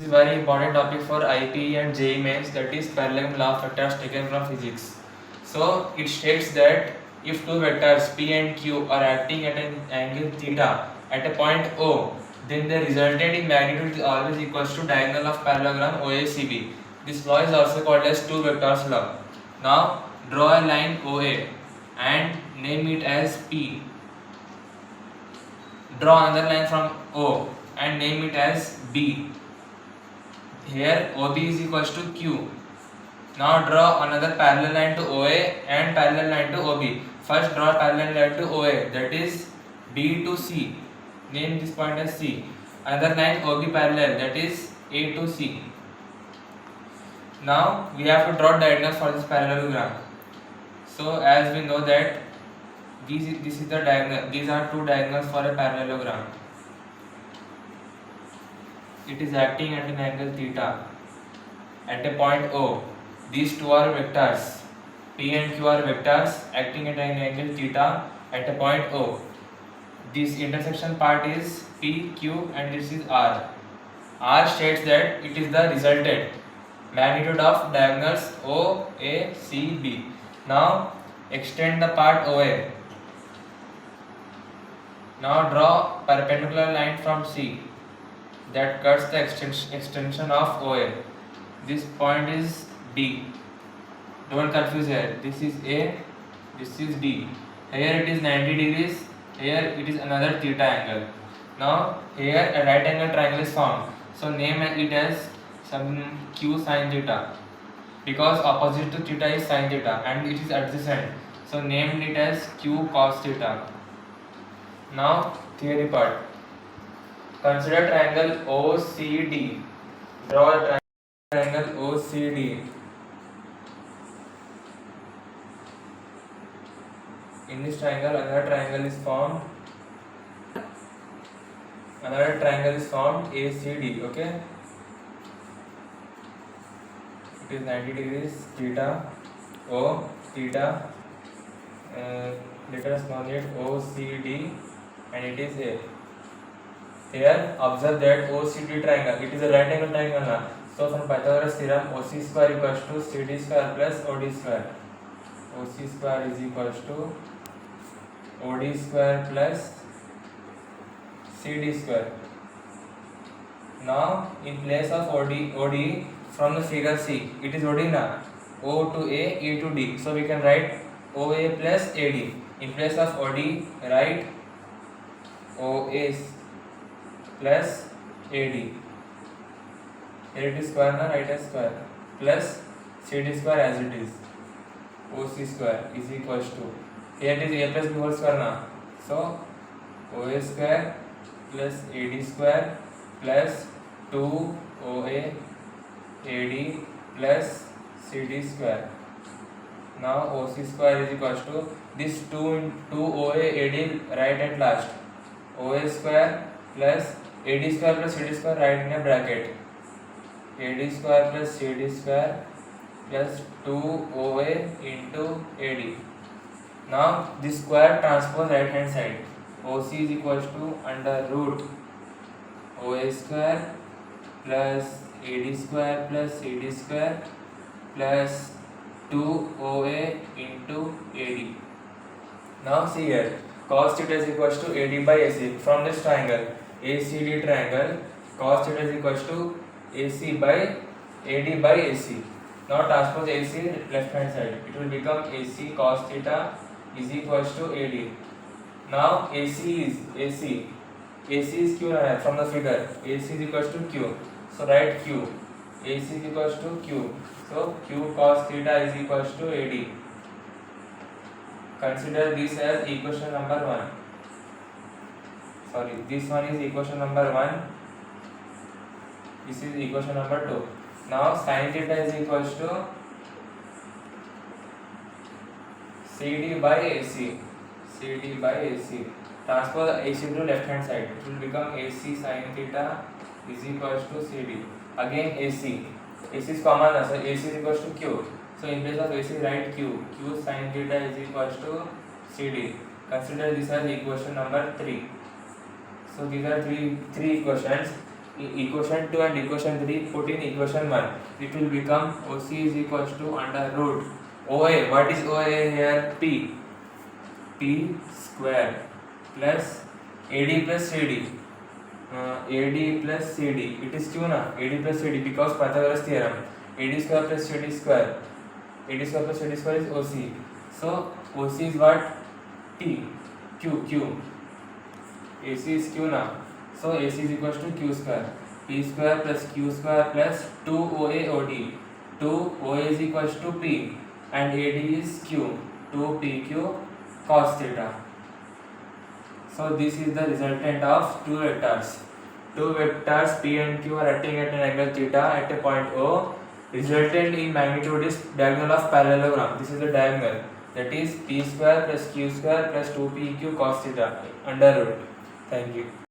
This is very important topic for IPE and JEE mains, that is parallelogram law of vectors taken from physics. So it states that if two vectors P and Q are acting at an angle theta at a point O, then the resultant in magnitude is always equals to diagonal of parallelogram OACB. This law is also called as two vectors law. Now draw a line OA and name it as P. Draw another line from O and name it as B. Here OB is equals to Q. Now draw another parallel line to OA and parallel line to OB. First draw parallel line to OA, that is B to C. Name this point as C. Another line OB parallel, that is A to C. Now we have to draw diagonal for this parallelogram. So as we know that this is the diagonal. These are two diagonals for a parallelogram. It is acting at an angle theta at a point O. These two are vectors. P and Q are vectors acting at an angle theta at a point O. This intersection part is P, Q and this is R. R states that it is the resultant magnitude of diagonals O, A, C, B. Now extend the part OA. Now draw perpendicular line from C that cuts the extension of OA. This point is D. Don't confuse here. This is A, this is D. Here it is 90 degrees, here it is another theta angle. Now here a right angle triangle is formed. So name it as some Q sin theta, because opposite to theta is sin theta and it is adjacent. So name it as Q cos theta. Now theory part. Consider triangle OCD. Draw a triangle OCD. In this triangle, another triangle is formed. Another triangle is formed ACD. Okay. It is 90 degrees. Theta O theta. Let us call it OCD, and it is A. Here observe that OCD triangle, it is a right angle triangle now. So from Pythagoras theorem, OC square equals to CD square plus OD square. OC square is equals to OD square plus CD square. Now in place of OD from the figure C, it is OD now. O to A, E to D. So we can write OA plus AD. In place of OD, write OA plus AD. Here it is square now, write as square, plus CD square as it is. OC square is equals to, here it is A plus B whole square now. So OA square plus AD square plus 2 OA AD plus CD square. Now OC square is equals to this 2 OA AD right at last. OA square plus AD square plus CD square right in a bracket. AD square plus CD square plus 2 OA into AD. Now this square transpose right hand side. OC is equals to under root OA square plus AD square plus CD square plus 2 OA into AD. Now see here, cos theta is equals to AD by AC. From this triangle, ACD triangle, cos theta is equals to AC by AD by AC. Now transpose AC left hand side. It will become AC cos theta is equals to AD. Now AC is Q from the figure. AC is equals to Q. So write Q. AC is equals to Q. So Q cos theta is equals to AD. Consider this as equation number 1. Sorry, this one is equation number 1. This is equation number 2. Now sin theta is equals to CD by AC. CD by AC. Transpose AC to left hand side. It will become AC sin theta is equals to CD. Again AC. AC is common, so AC is equals to Q. So in place of AC, write Q. Q sin theta is equals to CD. Consider this as equation number 3. So these are three equations. equation 2 and equation 3 put in equation 1. It will become OC is equals to under root OA. What is OA here? P square plus AD plus CD. AD plus CD. It is Q na? AD plus CD because Pythagoras theorem. AD square plus CD square. AD square plus CD square is OC. So OC is what? T. Q. AC is Q na? So AC is equals to Q square. P square plus Q square plus 2 OA OD. 2 OA is equals to P and AD is Q. 2 PQ cos theta. So this is the resultant of two vectors. Two vectors P and Q are acting at an angle theta at a point O. Resultant in magnitude is diagonal of parallelogram. This is the diagonal. That is P square plus Q square plus 2PQ cos theta under root. Thank you.